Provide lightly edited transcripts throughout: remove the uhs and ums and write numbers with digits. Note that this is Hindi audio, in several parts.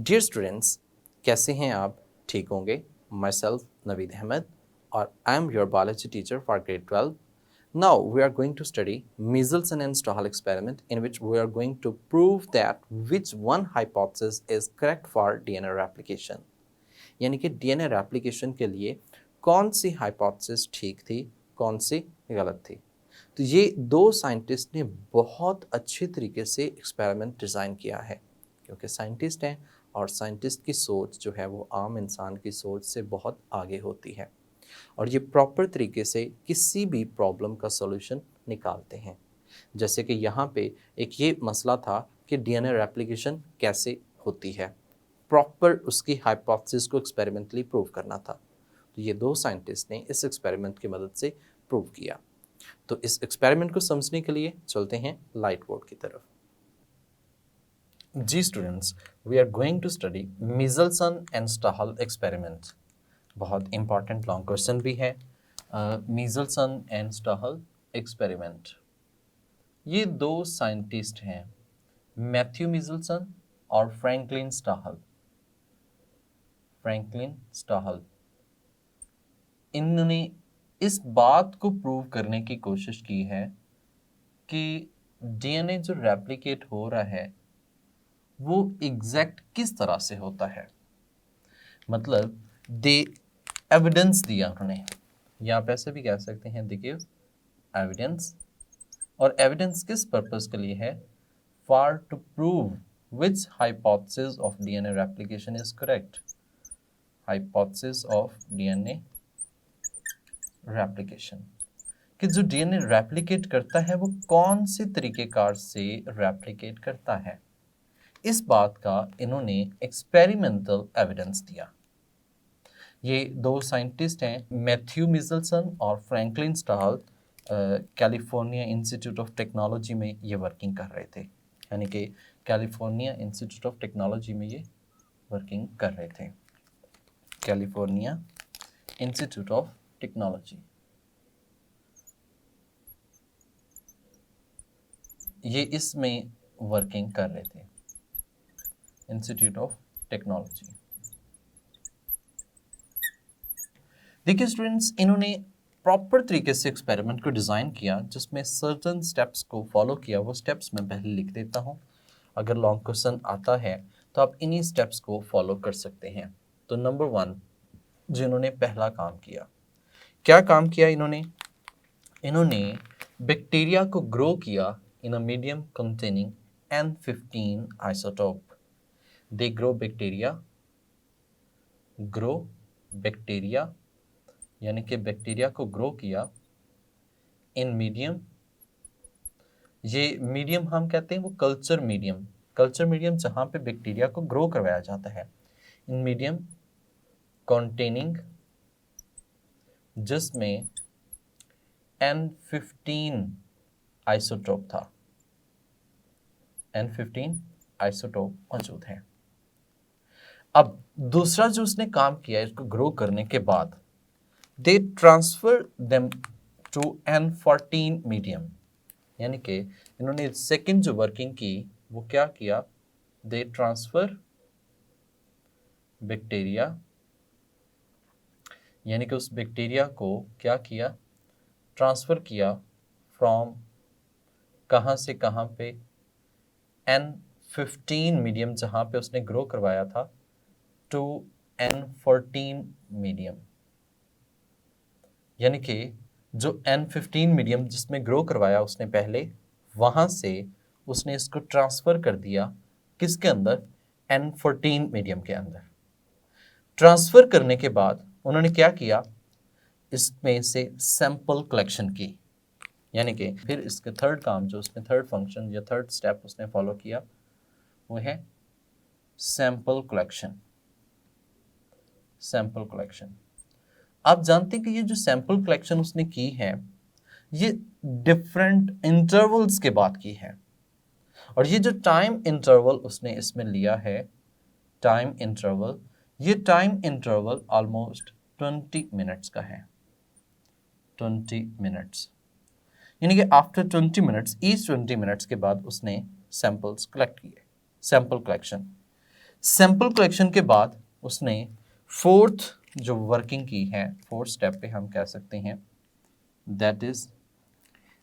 डियर स्टूडेंट्स, कैसे हैं आप? ठीक होंगे। माई सेल्फ नवीद अहमद और I am your biology teacher for grade 12. Now we are going to study Michelson and Stahl experiment, in which we are going to prove that which one hypothesis is correct for DNA replication. यानी कि DNA replication के लिए कौन सी hypothesis ठीक थी, कौन सी गलत थी। तो ये दो साइंटिस्ट ने बहुत अच्छे तरीके से एक्सपेरिमेंट डिज़ाइन किया है, क्योंकि साइंटिस्ट हैं और साइंटिस्ट की सोच जो है वो आम इंसान की सोच से बहुत आगे होती है और ये प्रॉपर तरीके से किसी भी प्रॉब्लम का सॉल्यूशन निकालते हैं। जैसे कि यहाँ पे एक ये मसला था कि डीएनए रेप्लिकेशन कैसे होती है, प्रॉपर उसकी हाइपोथेसिस को एक्सपेरिमेंटली प्रूव करना था। तो ये दो साइंटिस्ट ने इस एक्सपेरिमेंट की मदद से प्रूव किया। तो इस एक्सपेरिमेंट को समझने के लिए चलते हैं लाइट बोर्ड की तरफ। जी students, we are going to study Michelson and Stahl experiment. बहुत इंपॉर्टेंट लॉन्ग क्वेश्चन भी है। मिचेल्सन एंड स्टाहल एक्सपेरिमेंट, ये दो साइंटिस्ट हैं, मैथ्यू मिचेल्सन और फ्रैंकलिन स्टाहल। इन्होंने इस बात को प्रूव करने की कोशिश की है कि डीएनए जो रेप्लिकेट हो रहा है वो एग्जैक्ट किस तरह से होता है। मतलब दे एविडेंस दिया उन्होंने, या आप ऐसे भी कह सकते हैं दे गिव एविडेंस। और एविडेंस किस पर्पस के लिए है? For to prove which hypothesis of DNA replication is correct. Hypothesis of DNA replication, कि जो डीएनए रेप्लिकेट करता है वो कौन से तरीकेकार से रेप्लिकेट करता है, इस बात का इन्होंने एक्सपेरिमेंटल एविडेंस दिया। ये दो साइंटिस्ट हैं, मैथ्यू मिचेल्सन और Franklin Stahl, California Institute of Technology में ये वर्किंग कर रहे थे। यानी कि कैलिफोर्निया इंस्टीट्यूट ऑफ टेक्नोलॉजी में ये वर्किंग कर रहे थे। कैलिफोर्निया इंस्टीट्यूट ऑफ टेक्नोलॉजी, ये इसमें वर्किंग कर रहे थे, इंस्टीट्यूट ऑफ टेक्नोलॉजी। देखिए स्टूडेंट्स, इन्होंने प्रॉपर तरीके से एक्सपेरिमेंट को डिज़ाइन किया, जिसमें सर्टन स्टेप्स को फॉलो किया। वो स्टेप्स मैं पहले लिख देता हूँ, अगर लॉन्ग क्वेश्चन आता है तो आप इन्हीं स्टेप्स को फॉलो कर सकते हैं। तो नंबर 1, जिन्होंने पहला काम किया, क्या काम किया इन्होंने बैक्टीरिया को ग्रो किया in a medium containing N15 isotope. They grow bacteria यानी कि बैक्टीरिया को ग्रो किया इन मीडियम, ये मीडियम हम कहते हैं वो कल्चर मीडियम जहाँ पे बैक्टीरिया को ग्रो करवाया जाता है। इन मीडियम कंटेनिंग, जिसमें N15 आइसोटोप था, N15 आइसोटोप मौजूद है। अब दूसरा जो उसने काम किया इसको ग्रो करने के बाद, they transfer them to N14 medium. यानी कि इन्होंने सेकंड जो वर्किंग की वो क्या किया, दे ट्रांसफर बैक्टीरिया, यानी कि उस बैक्टीरिया को क्या किया, ट्रांसफर किया फ्रॉम कहाँ से कहाँ पे, N15 मीडियम जहाँ पे उसने ग्रो करवाया था, टू N14 मीडियम। यानी कि जो N15 मीडियम जिसमें ग्रो करवाया उसने पहले, वहाँ से उसने इसको ट्रांसफ़र कर दिया किसके अंदर, N14 मीडियम के अंदर। ट्रांसफ़र करने के बाद उन्होंने क्या किया, इसमें से सैंपल कलेक्शन की। यानी कि फिर इसके थर्ड काम जो उसने थर्ड फंक्शन या थर्ड स्टेप उसने फॉलो किया वो है सैंपल कलेक्शन। आप जानते हैं कि ये जो सैंपल कलेक्शन उसने की है ये डिफरेंट इंटरवल्स के बाद की है, और ये जो टाइम इंटरवल उसने इसमें लिया है, ये टाइम इंटरवल ऑलमोस्ट 20 मिनट्स का है। 20 मिनट्स, यानी कि आफ्टर 20 मिनट्स, ईच 20 मिनट्स के बाद उसने सैंपल्स कलेक्ट किए। सैंपल कलेक्शन, सैंपल कलेक्शन के बाद उसने फोर्थ जो वर्किंग की है, फोर्थ स्टेप पे हम कह सकते हैं that is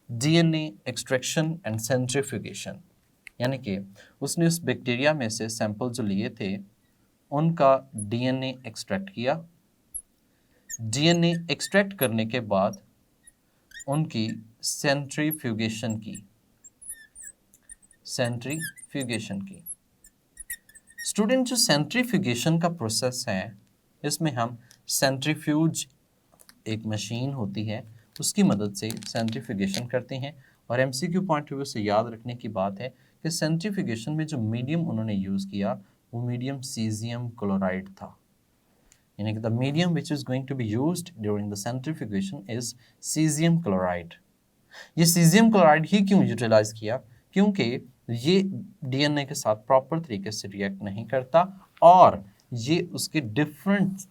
DNA extraction and centrifugation. यानी कि उसने उस बैक्टीरिया में से सैंपल जो लिए थे उनका डीएनए एक्सट्रैक्ट किया। डीएनए एक्सट्रैक्ट करने के बाद उनकी सेंट्रीफ्यूगेशन की। सेंट्रीफ्यूगेशन की स्टूडेंट, जो सेंट्रीफ्यूगेशन का प्रोसेस है इसमें हम सेंट्रीफ्यूज एक मशीन होती है उसकी मदद से सेंट्रीफ्यूगेशन करते हैं। और एमसीक्यू पॉइंट ऑफ व्यू से याद रखने की बात है कि सेंट्रीफ्यूगेशन में जो मीडियम उन्होंने यूज़ किया वो मीडियम सीजियम क्लोराइड था। यानी कि the medium which is going to be used during the centrifugation is caesium chloride. ये सीजियम क्लोराइड ही क्यों यूटिलाइज किया? क्योंकि ये डीएनए के साथ प्रॉपर तरीके से रिएक्ट नहीं करता और ये उसके डिफरेंट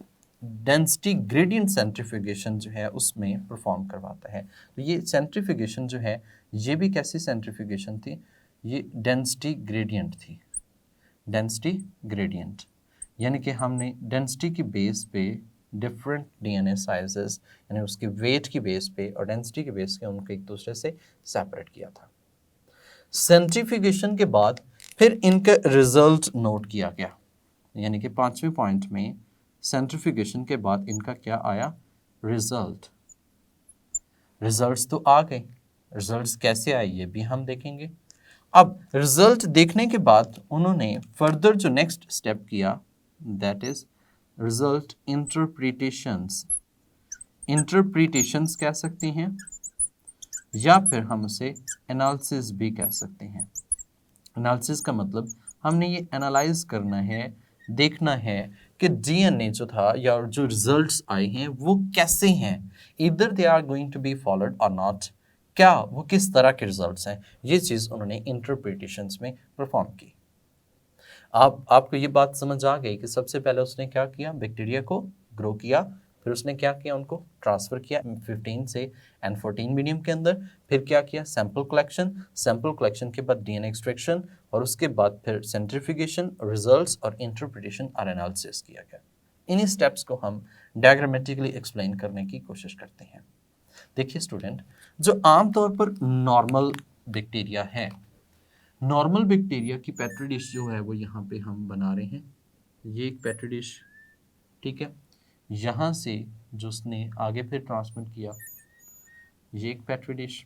डेंसिटी ग्रेडियंट सेंट्रीफ्यूगेशन जो है उसमें परफॉर्म करवाता है। तो ये सेंट्रीफ्यूगेशन जो है ये भी कैसी सेंट्रीफ्यूगेशन थी? ये डेंसिटी ग्रेडियंट थी। डेंसिटी ग्रेडियंट यानी कि हमने डेंसिटी की बेस पे डिफरेंट डीएनए साइजेस यानी उसके वेट की बेस पे और डेंसिटी की बेस पे उनको एक दूसरे से सेपरेट किया था। सेंट्रीफ्यूगेशन के बाद फिर इनका रिजल्ट नोट किया गया। यानी कि 5वें पॉइंट में सेंट्रीफ्यूगेशन के बाद इनका क्या आया? रिजल्ट। रिजल्ट्स तो आ गए, रिजल्ट्स कैसे आए ये भी हम देखेंगे। अब रिजल्ट देखने के बाद उन्होंने फर्दर जो नेक्स्ट स्टेप किया that is result interpretations. Interpretations कह सकते हैं या फिर हम उसे एनालिसिस भी कह सकते हैं। एनालिसिस का मतलब हमने ये एनालाइज करना है, देखना है कि डीएनए जो था या जो रिजल्ट्स आए हैं वो कैसे हैं, इधर they are going to be followed और नॉट, क्या वो किस तरह के रिजल्ट्स हैं, ये चीज़ उन्होंने इंटरप्रिटेशंस में परफॉर्म की। आपको ये बात समझ आ गई कि सबसे पहले उसने क्या किया? बैक्टीरिया को ग्रो किया, फिर उसने क्या किया? उनको ट्रांसफ़र किया M15 से N14 मीडियम के अंदर, फिर क्या किया? सैंपल कलेक्शन, सैंपल कलेक्शन के बाद डीएनए एक्सट्रैक्शन और उसके बाद फिर सेंट्रीफ्यूगेशन, रिजल्ट्स और इंटरप्रिटेशन और एनालिसिस किया गया। इन्हीं स्टेप्स को हम डायग्रामेटिकली एक्सप्लेन करने की कोशिश करते हैं। देखिए स्टूडेंट, जो आमतौर पर नॉर्मल बैक्टीरिया है, नॉर्मल बैक्टीरिया की पेट्री डिश जो है वो यहाँ पे हम बना रहे हैं। ये एक पेट्री डिश, ठीक है। यहाँ से जो उसने आगे फिर ट्रांसमिट किया, ये एक पेट्री डिश,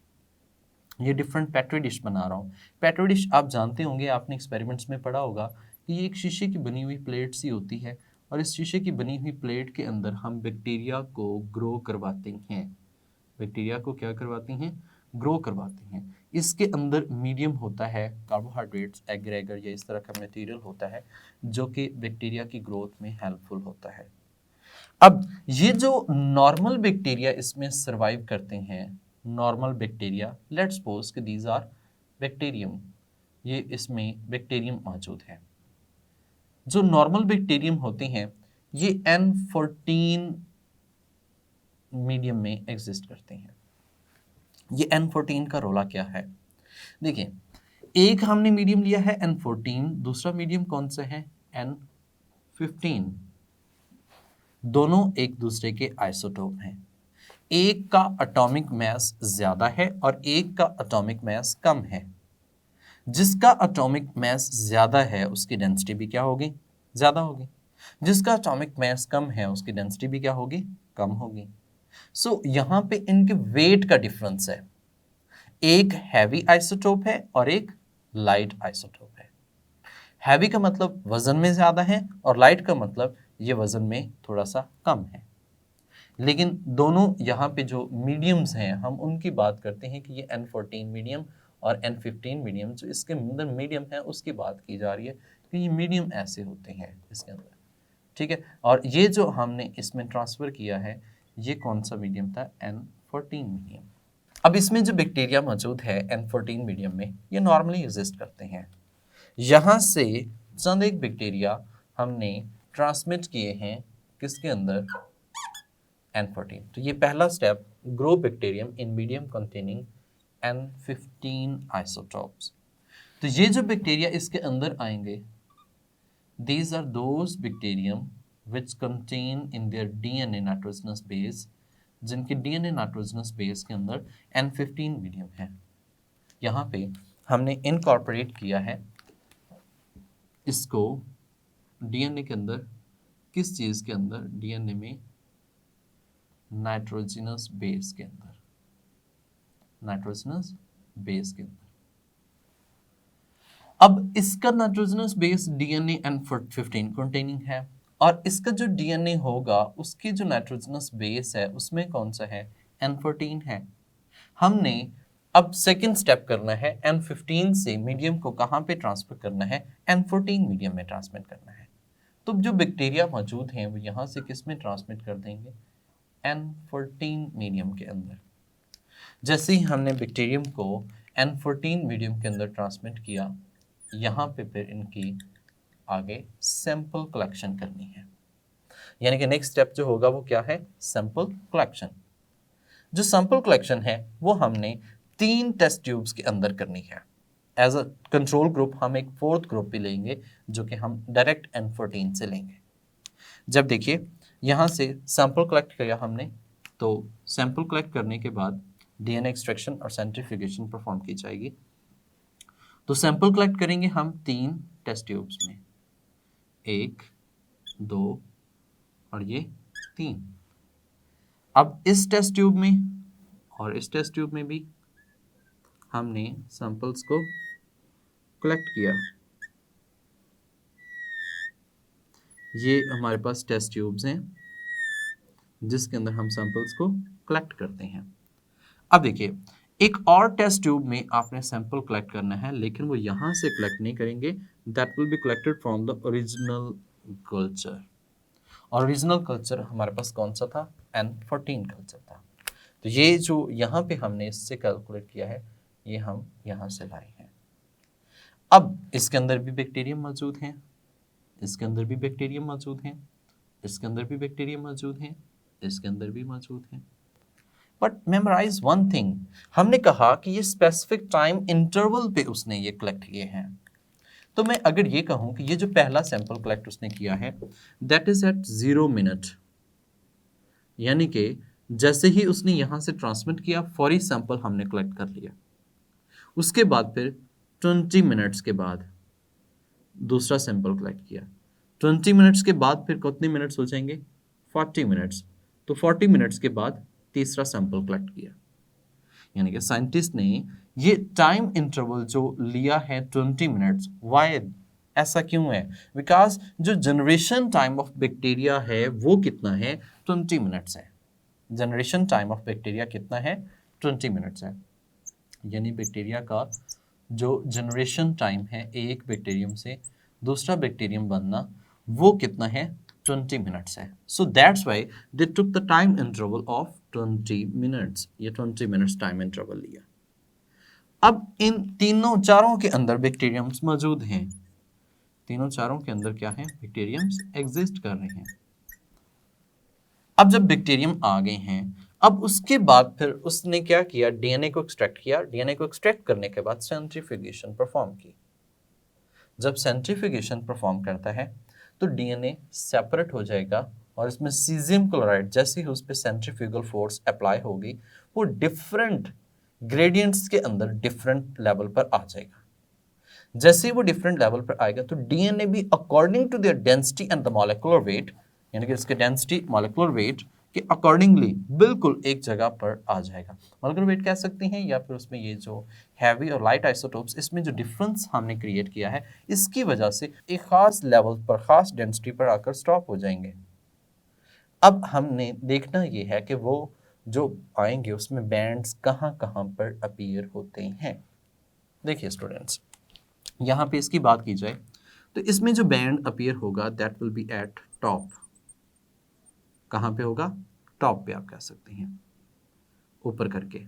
ये डिफरेंट पेट्री डिश बना रहा हूँ। पेट्री डिश आप जानते होंगे, आपने एक्सपेरिमेंट्स में पढ़ा होगा कि ये एक शीशे की बनी हुई प्लेट सी होती है और इस शीशे की बनी हुई प्लेट के अंदर हम बैक्टीरिया को ग्रो करवाते हैं। बैक्टीरिया को क्या करवाते हैं? ग्रो करवाते हैं। इसके अंदर मीडियम होता है, कार्बोहाइड्रेट्स, एग्रेगर या इस तरह का मटेरियल होता है जो कि बैक्टीरिया की ग्रोथ में हेल्पफुल होता है। अब ये जो नॉर्मल बैक्टीरिया इसमें सरवाइव करते हैं, नॉर्मल बैक्टीरिया, लेट्स सपोज कि दीज आर बैक्टीरियम, ये इसमें बैक्टीरियम मौजूद है। जो नॉर्मल बैक्टीरियम होते हैं ये N14 मीडियम में एग्जिस्ट करते हैं। ये N14 का रोला क्या है? देखिए, एक हमने मीडियम लिया है N14, दूसरा मीडियम कौन सा है? N15। दोनों एक दूसरे के आइसोटोप हैं। एक का एटॉमिक मास ज्यादा है और एक का एटॉमिक मास कम है। जिसका एटॉमिक मास ज्यादा है उसकी डेंसिटी भी क्या होगी? ज्यादा होगी। जिसका एटॉमिक मास कम है उसकी डेंसिटी भी क्या होगी? कम होगी। सो यहाँ पे इनके वेट का डिफरेंस है, एक हैवी आइसोटोप है और एक लाइट आइसोटोप है। हैवी का मतलब वजन में ज्यादा है और लाइट का मतलब ये वजन में थोड़ा सा कम है। लेकिन दोनों यहाँ पे जो मीडियम्स हैं हम उनकी बात करते हैं कि ये N14 मीडियम और N15 मीडियम, जो इसके अंदर मीडियम है उसकी बात की जा रही है कि ये मीडियम ऐसे होते हैं इसके अंदर, ठीक है। और ये जो हमने इसमें ट्रांसफ़र किया है ये कौन सा मीडियम था? N14 medium. अब इसमें जो बैक्टीरिया मौजूद है N14 मीडियम में ये नॉर्मली एग्जिस्ट करते हैं। यहाँ से चंद एक बैक्टीरिया हमने ट्रांसमिट किए हैं किसके अंदर? N14। तो ये पहला step, grow bacterium in medium containing N15 isotopes. तो ये जो बैक्टीरिया इसके अंदर आएंगे These are those bacterium which contain in their DNA nitrogenous base, जिनके DNA nitrogenous base के अंदर N15 मीडियम है। यहाँ पे हमने इनकॉर्पोरेट किया है इसको DNA के अंदर, किस चीज़ के अंदर? DNA में नाइट्रोजनस बेस के अंदर, नाइट्रोजनस बेस के अंदर। अब इसका nitrogenous base DNA N15 containing है, और इसका जो DNA होगा उसकी जो नाइट्रोजनस बेस है उसमें कौन सा है? N14 है। हमने अब सेकंड स्टेप करना है, N15 से मीडियम को कहाँ पे ट्रांसफर करना है? N14 मीडियम में ट्रांसमिट करना है। तो जो बैक्टीरिया मौजूद हैं वो यहाँ से किस में ट्रांसमिट कर देंगे? N14 मीडियम के अंदर। जैसे ही हमने बैक्टीरियम को N14 मीडियम के अंदर ट्रांसमिट किया, यहाँ पे फिर इनकी आगे सैंपल कलेक्शन करनी है। यानी कि नेक्स्ट स्टेप जो होगा वो क्या है? Sample collection. जो सैंपल कलेक्शन है वो हमने 3 टेस्ट ट्यूब्स के अंदर करनी है। एज अ कंट्रोल ग्रुप हम एक फोर्थ ग्रुप भी लेंगे जो कि हम डायरेक्ट N14 से लेंगे। जब देखिए यहाँ से सैंपल कलेक्ट किया हमने, तो सैंपल कलेक्ट करने के बाद DNA एक्सट्रैक्शन और सेंट्रीफ्यूगेशन परफॉर्म की जाएगी। तो सैंपल कलेक्ट करेंगे हम 3 टेस्ट ट्यूब्स में, 1, 2 और ये 3। अब इस टेस्ट ट्यूब में और इस टेस्ट ट्यूब में भी हमने सैंपल्स को कलेक्ट किया। ये हमारे पास टेस्ट ट्यूब्स हैं जिसके अंदर हम सैंपल्स को कलेक्ट करते हैं। अब देखिए एक और टेस्ट ट्यूब में आपने सैंपल कलेक्ट करना है, लेकिन वो यहाँ से कलेक्ट नहीं करेंगे। That will be collected from the original culture. Original culture हमारे पास कौन सा था? N14 कल्चर था। तो ये जो यहाँ पे हमने इससे कैलकुलेट किया है ये हम यहाँ से लाए हैं। अब इसके अंदर भी बैक्टीरियम मौजूद हैं, इसके अंदर भी बैक्टीरियम मौजूद हैं, इसके अंदर भी बैक्टीरियम मौजूद हैं, इसके अंदर भी मौजूद हैं। बट मेमोराइज वन थिंग, हमने कहा कि ये स्पेसिफिक टाइम इंटरवल पे उसने ये कलेक्ट किए हैं। तो मैं अगर ये कहूँ कि ये जो पहला सैंपल कलेक्ट उसने किया है दैट इज एट 0 मिनट, यानी कि जैसे ही उसने यहाँ से ट्रांसमिट किया फौरी सैंपल हमने कलेक्ट कर लिया। उसके बाद फिर 20 मिनट्स के बाद दूसरा सैंपल कलेक्ट किया। 20 मिनट्स के बाद फिर कितने मिनट्स हो जाएंगे? 40 मिनट्स। तो 40 मिनट्स के बाद तीसरा सैंपल कलेक्ट किया। यानी कि साइंटिस्ट ने ये टाइम इंटरवल जो लिया है 20 मिनट्स, वाई ऐसा क्यों है? बिकॉज जो जनरेशन टाइम ऑफ बैक्टीरिया है वो कितना है? 20 मिनट्स है। जनरेशन टाइम ऑफ बैक्टीरिया कितना है? 20 मिनट्स है। यानी बैक्टीरिया का जो जनरेशन टाइम है एक बैक्टीरियम से दूसरा बैक्टीरियम बनना वो कितना है? 20 मिनट्स है। So that's why they took the time interval of 20 minutes. ये 20 मिनट्स टाइम इंटरवल लिया। अब इन तीनों चारों के अंदर बैक्टीरियम्स मौजूद हैं। तीनों चारों के अंदर क्या है? बैक्टीरियम्स एग्जिस्ट कर रहे हैं। अब जब बैक्टीरियम आ गए हैं, अब उसके बाद फिर उसने क्या किया? डीएनए को एक्सट्रैक्ट किया। डीएनए को एक्सट्रैक्ट करने के बाद सेंट्रीफ्यूगेशन परफॉर्म की। जब सेंट्रीफ्यूगेशन परफॉर्म करता है तो डीएनए सेपरेट हो जाएगा और इसमें सीजियम क्लोराइड जैसे ही उस पर सेंट्रीफ्यूगल फोर्स अप्लाई होगी वो डिफरेंट ग्रेडियंट्स के अंदर डिफरेंट लेवल पर आ जाएगा। जैसे ही वो डिफरेंट लेवल पर आएगा तो डीएनए भी according to their density and the molecular weight, यानी कि इसके डेंसिटी मॉलिक्यूलर वेट के अकॉर्डिंगली बिल्कुल एक जगह पर आ जाएगा। मॉलिक्यूलर वेट कह सकते हैं या फिर उसमें ये जो हैवी और लाइट आइसोटोप्स इसमें जो डिफरेंस हमने क्रिएट किया है इसकी वजह से एक खास लेवल पर खास डेंसिटी पर आकर स्टॉप हो जाएंगे। अब हमने देखना ये है कि वो जो आएंगे उसमें बैंड्स कहाँ कहाँ पर अपीयर होते हैं। देखिए स्टूडेंट्स, यहाँ पे इसकी बात की जाए तो इसमें जो बैंड अपीयर होगा that will be eight top. कहाँ पे होगा? टॉप पे आप कह सकते हैं, ऊपर करके।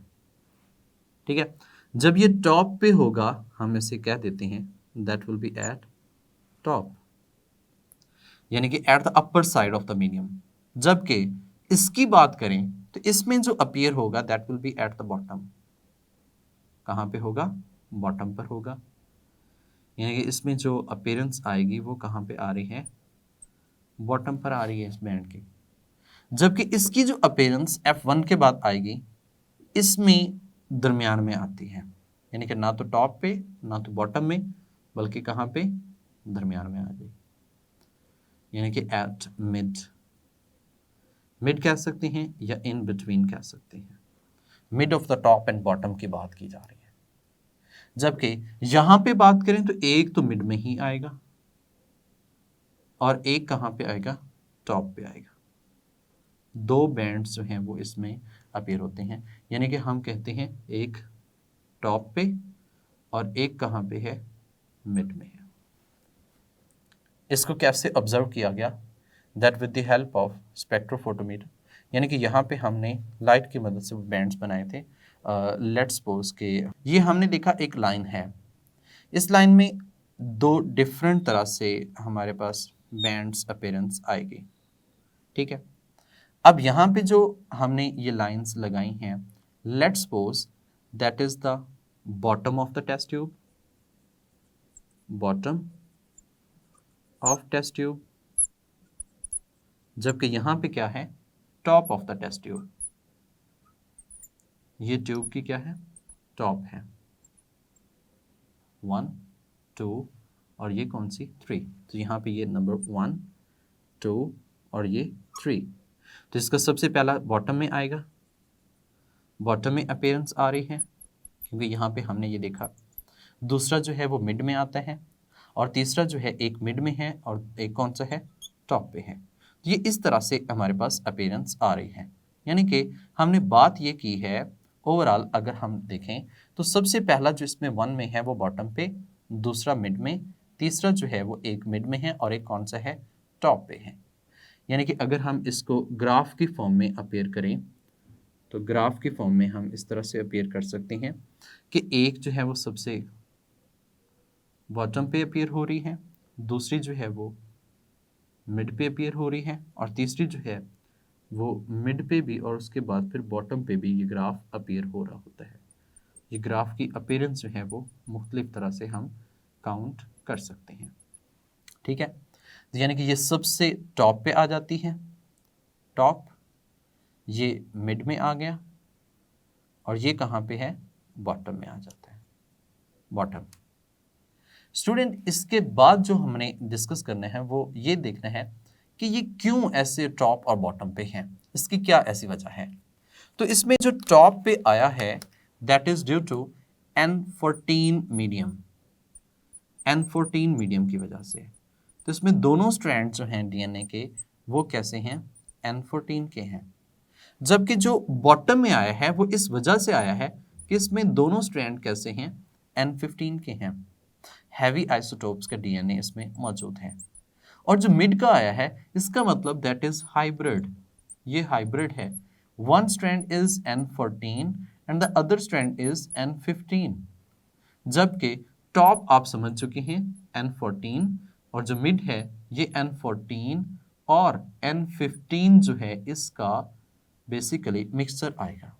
ठीक है, जब ये टॉप पे होगा हम इसे कह देते हैं that will be eight top, यानी कि at the upper side of the medium. जबकि इसकी बात करें तो इसमें जो अपीयर होगा that will be eight the bottom. कहाँ पे होगा? बॉटम पर होगा। यानी कि इसमें जो अपीयरेंस आएगी वो कहाँ पे आ रही है, बॉटम पर आ रही है इस बैंड की। जबकि इसकी जो अपीयरेंस F1 के बाद आएगी इसमें दरमियान में आती है, यानी कि ना तो टॉप पे ना तो बॉटम में, बल्कि कहाँ पे, दरमियान में आ गई, यानी कि एट मिड। मिड कह सकते हैं या इन बिटवीन कह सकते हैं। Mid of the top and bottom की बात की जा रही है। जबकि यहां पे बात करें तो एक तो मिड में ही आएगा और एक कहां पे आएगा, टॉप पे आएगा। दो बैंड्स जो हैं वो इसमें अपीयर होते हैं, यानी कि हम कहते हैं एक टॉप पे और एक कहां पे है, मिड में है। इसको कैसे ऑब्जर्व किया गया, that with the help of spectrophotometer, यानी कि यहाँ पे हमने लाइट की मदद से बैंड्स बनाए थे। लेट्स सपोज के ये हमने देखा एक लाइन है, इस लाइन में दो डिफरेंट तरह से हमारे पास बैंड्स अपीयरेंस आएगी, ठीक है। अब यहाँ पे जो हमने ये लाइंस लगाई हैं, let's suppose that is the bottom of the test tube, bottom of test tube, जबकि यहां पे क्या है, top of the test tube. ये ट्यूब की क्या है, टॉप है, 1 2 और ये कौन सी, 3। तो यहाँ पे ये नंबर 1 2 और ये 3। तो इसका सबसे पहला बॉटम में आएगा, बॉटम में अपीयरेंस आ रही है क्योंकि यहाँ पे हमने ये देखा। दूसरा जो है वो मिड में आता है और तीसरा जो है एक मिड में है और एक कौन सा है, टॉप पे है। तो ये इस तरह से हमारे पास अपीयरेंस आ रही है, यानी कि हमने बात ये की है ओवरऑल अगर हम देखें तो सबसे पहला जो इसमें 1 में है वो बॉटम पे, दूसरा मिड में, तीसरा जो है वो एक मिड में है और एक कौन सा है, टॉप पे है। यानी कि अगर हम इसको ग्राफ की फॉर्म में अपीयर करें तो ग्राफ की फॉर्म में हम इस तरह से अपीयर कर सकते हैं कि एक जो है वो सबसे बॉटम पे अपीयर हो रही है, दूसरी जो है वो मिड पे अपीयर हो रही है और तीसरी जो है वो मिड पे भी और उसके बाद फिर बॉटम पे भी ये ग्राफ अपीयर हो रहा होता है। ये ग्राफ की अपीयरेंस जो है वो मुख्तलिफ तरह से हम काउंट कर सकते हैं, ठीक है। तो यानी कि ये सबसे टॉप पे आ जाती है, टॉप, ये मिड में आ गया और ये कहाँ पे है, बॉटम में आ जाता है, बॉटम। स्टूडेंट इसके बाद जो हमने डिस्कस करना है वो ये देखना है कि ये क्यों ऐसे टॉप और बॉटम पे हैं, इसकी क्या ऐसी वजह है। तो इसमें जो टॉप पे आया है that is due to N14 medium, N14 medium की वजह से। तो इसमें दोनों स्ट्रैंड जो हैं डीएनए के वो कैसे हैं, N14 के हैं। जबकि जो बॉटम में आया है वो इस वजह से आया है कि इसमें दोनों स्ट्रैंड कैसे हैं, N15 के हैं। हैवी आइसोटोप्स का डीएनए इसमें मौजूद है। और जो मिड का आया है इसका मतलब दैट इज हाइब्रिड, ये हाइब्रिड है। One strand is N14 and the other strand is N15। जबकि टॉप आप समझ चुके हैं N14 और जो मिड है ये N14 और N15 जो है इसका बेसिकली मिक्सचर आएगा।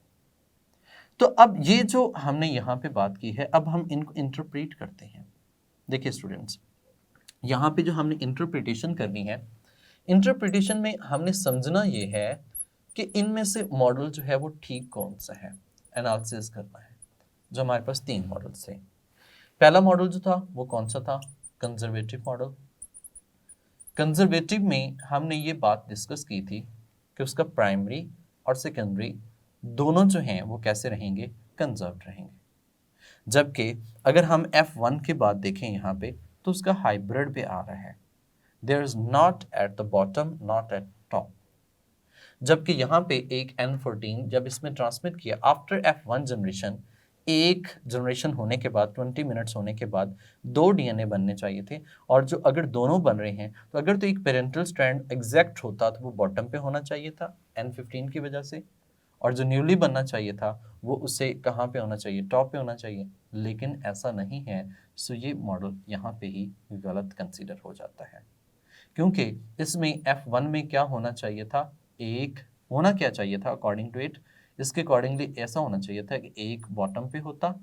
तो अब ये जो हमने यहाँ पे बात की है अब हम इनको इंटरप्रेट करते हैं। देखिए स्टूडेंट्स, यहाँ पे जो हमने इंटरप्रिटेशन करनी है, इंटरप्रिटेशन में हमने समझना ये है कि इनमें से मॉडल जो है वो ठीक कौन सा है, एनालिसिस करना है। जो हमारे पास 3 मॉडल्स थे, पहला मॉडल जो था वो कौन सा था, कंजर्वेटिव मॉडल। कंजर्वेटिव में हमने ये बात डिस्कस की थी कि उसका प्राइमरी और सेकेंडरी दोनों जो हैं वो कैसे रहेंगे, कंजर्व रहेंगे। जबकि अगर हम F1 के बाद देखें यहाँ पे तो उसका हाइब्रिड पे आ रहा है, there is not at the bottom not at top. जबकि यहाँ पे एक N14 जब इसमें ट्रांसमिट किया आफ्टर F1 जनरेशन, एक जनरेशन होने के बाद 20 मिनट्स होने के बाद 2 डीएनए बनने चाहिए थे और जो अगर दोनों बन रहे हैं तो अगर तो एक पेरेंटल स्ट्रैंड एग्जैक्ट होता तो वो बॉटम पे होना चाहिए था N15 की वजह से, और जो न्यूली बनना चाहिए था वो उससे कहाँ पे होना चाहिए, टॉप पे होना चाहिए। लेकिन ऐसा नहीं है, सो ये मॉडल यहाँ पे ही गलत कंसीडर हो जाता है क्योंकि इसमें F1 में क्या होना चाहिए था, एक होना क्या चाहिए था अकॉर्डिंग टू इट, इसके अकॉर्डिंगली ऐसा होना चाहिए था कि एक बॉटम पे होता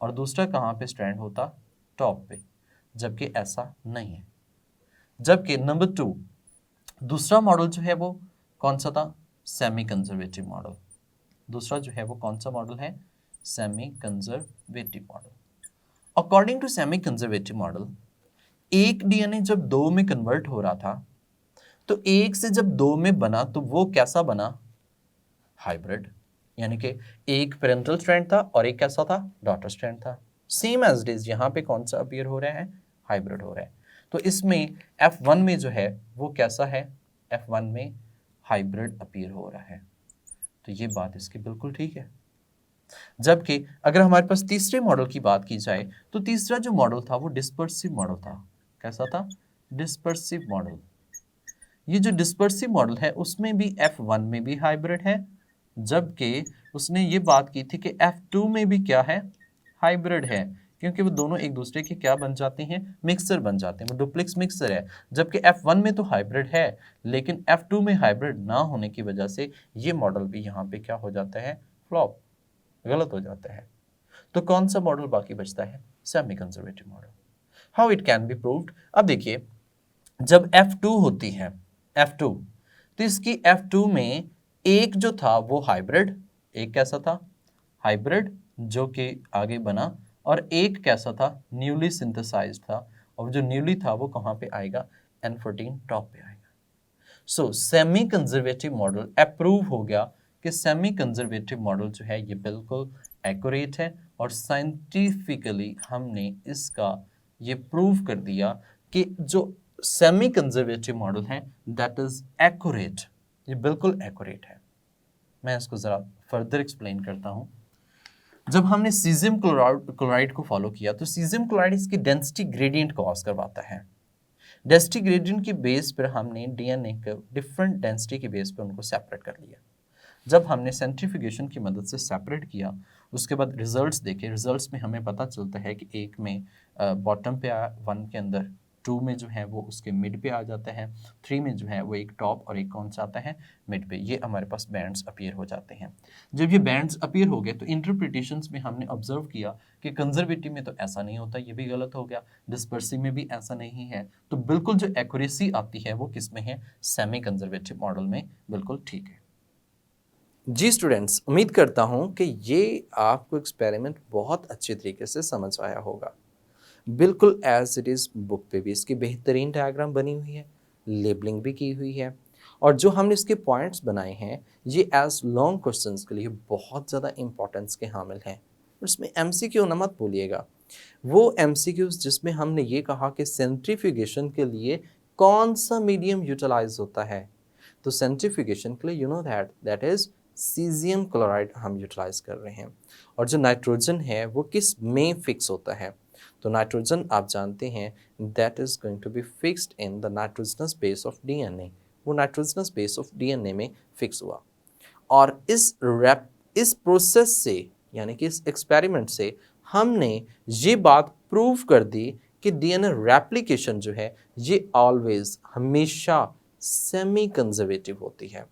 और दूसरा कहाँ पे स्ट्रैंड होता, टॉप पे। जबकि ऐसा नहीं है। जबकि नंबर 2 दूसरा मॉडल जो है वो कौन सा था? Semi conservative model. दूसरा जो है वो कौन सा मॉडल है? Semi conservative model. According to semi conservative model, एक डीएनए जब 2 में कन्वर्ट हो रहा था तो 1 से जब 2 में बना तो वो कैसा बना? हाइब्रिड। यानी कि एक पेरेंटल स्ट्रैंड था और एक कैसा था? डॉटर स्ट्रैंड था। सेम एज इट इज यहाँ पे कौन सा अपीयर हो रहा है? हाइब्रिड हो रहा है। तो इसमें F1 में जो है वो कैसा है? F1 में हाइब्रिड अपीयर हो रहा है। तो ये बात इसकी बिल्कुल ठीक है। जबकि अगर हमारे पास तीसरे मॉडल की बात की जाए तो तीसरा जो मॉडल था वो डिस्पर्सिव मॉडल था। कैसा था? Dispersive model. ये जो डिस्पर्सिव मॉडल है उसमें भी F1 में भी हाइब्रिड है, जबकि उसने ये बात की थी कि F2 में भी क्या है? हाइब्रिड है, क्योंकि वो दोनों एक दूसरे के क्या बन जाते हैं? मिक्सर बन जाते हैं, वो डुप्लेक्स मिक्सर है। जबकि F1 में तो हाइब्रिड है लेकिन F2 में हाइब्रिड ना होने की वजह से ये मॉडल भी यहाँ पे क्या हो जाता है? फ्लॉप, गलत हो जाता है। तो कौन सा मॉडल बाकी बचता है? Semi conservative model. How it can be proved? अब देखिए, जब F2 होती है, F2, तो इसकी F2 में एक जो था वो हाइब्रिड, एक कैसा था? हाइब्रिड जो कि आगे बना, और एक कैसा था? न्यूली सिंथेसाइज्ड था, और जो न्यूली था वो कहाँ पे आएगा? N14 टॉप पे आएगा। सो सेमी कंजर्वेटिव मॉडल अप्रूव हो गया कि सेमी कंजर्वेटिव मॉडल जो है ये बिल्कुल एक्यूरेट है, और साइंटिफिकली हमने इसका ये प्रूव कर दिया कि जो सेमी कंजर्वेटिव मॉडल है दैट इज एक्यूरेट, ये बिल्कुल एक्यूरेट है। मैं इसको ज़रा फर्दर एक्सप्लेन करता हूँ। जब हमने सीजियम क्लोराइड को फॉलो किया तो सीजियम क्लोराइड इसकी डेंसिटी ग्रेडियंट कॉज करवाता है। डेंसिटी ग्रेडियंट की बेस पर हमने डीएनए को डिफरेंट डेंसिटी की बेस पर उनको सेपरेट कर लिया। जब हमने सेंट्रीफ्यूगेशन की मदद से सेपरेट किया, उसके बाद रिजल्ट्स देखे, रिजल्ट्स में हमें पता चलता है कि एक में बॉटम पे 1 के अंदर, 2 में जो है वो उसके मिड पे आ जाता है, 3 में जो है वो एक टॉप और एक कौन सा आता है? मिड पे। ये हमारे पास बैंड्स अपीयर हो जाते हैं। जब ये बैंड्स अपीयर हो गए तो इंटरप्रिटेशंस में हमने ऑब्जर्व किया कि कंजर्वेटिव में तो ऐसा नहीं होता, ये भी गलत हो गया, डिस्पर्सिव में भी ऐसा नहीं है। तो बिल्कुल जो एक्यूरेसी आती है वो किस में है? सेमी कंजर्वेटिव मॉडल में बिल्कुल ठीक है। जी स्टूडेंट्स, उम्मीद करता हूँ कि ये आपको एक्सपेरिमेंट बहुत अच्छे तरीके से समझ आया होगा। बिल्कुल एज इट इज़ बुक पे भी इसकी बेहतरीन डायग्राम बनी हुई है, लेबलिंग भी की हुई है, और जो हमने इसके पॉइंट्स बनाए हैं ये एज लॉन्ग क्वेश्चंस के लिए बहुत ज़्यादा इंपॉर्टेंस के हामिल हैं। इसमें MCQ ना मत भूलिएगा, वो MCQs जिसमें हमने ये कहा कि सेंट्रीफ्यूगेशन के लिए कौन सा मीडियम यूटिलाइज होता है। तो सेंट्रीफ्यूगेशन के लिए you know that is caesium chloride हम यूटिलाइज कर रहे हैं, और जो नाइट्रोजन है वो किस में फिक्स होता है? तो नाइट्रोजन आप जानते हैं that is going to be fixed in the nitrogenous base of DNA. वो नाइट्रोजनस बेस ऑफ डीएनए में फिक्स हुआ, और इस प्रोसेस से, यानी कि इस एक्सपेरिमेंट से हमने ये बात प्रूव कर दी कि डीएनए रेप्लिकेशन जो है ये ऑलवेज, हमेशा सेमी कंजर्वेटिव होती है।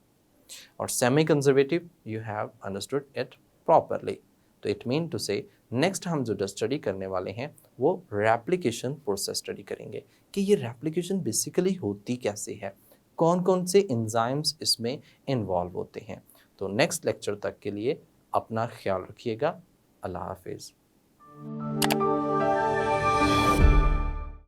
और semi conservative you have understood it properly. तो इट मीन टू से नेक्स्ट हम जो स्टडी करने वाले हैं वो रेप्लिकेशन प्रोसेस स्टडी करेंगे कि ये रेप्लिकेशन बेसिकली होती कैसे है, कौन कौन से एंजाइम्स इसमें इन्वॉल्व होते हैं। तो नेक्स्ट लेक्चर तक के लिए अपना ख्याल रखिएगा। अल्लाह हाफिज़।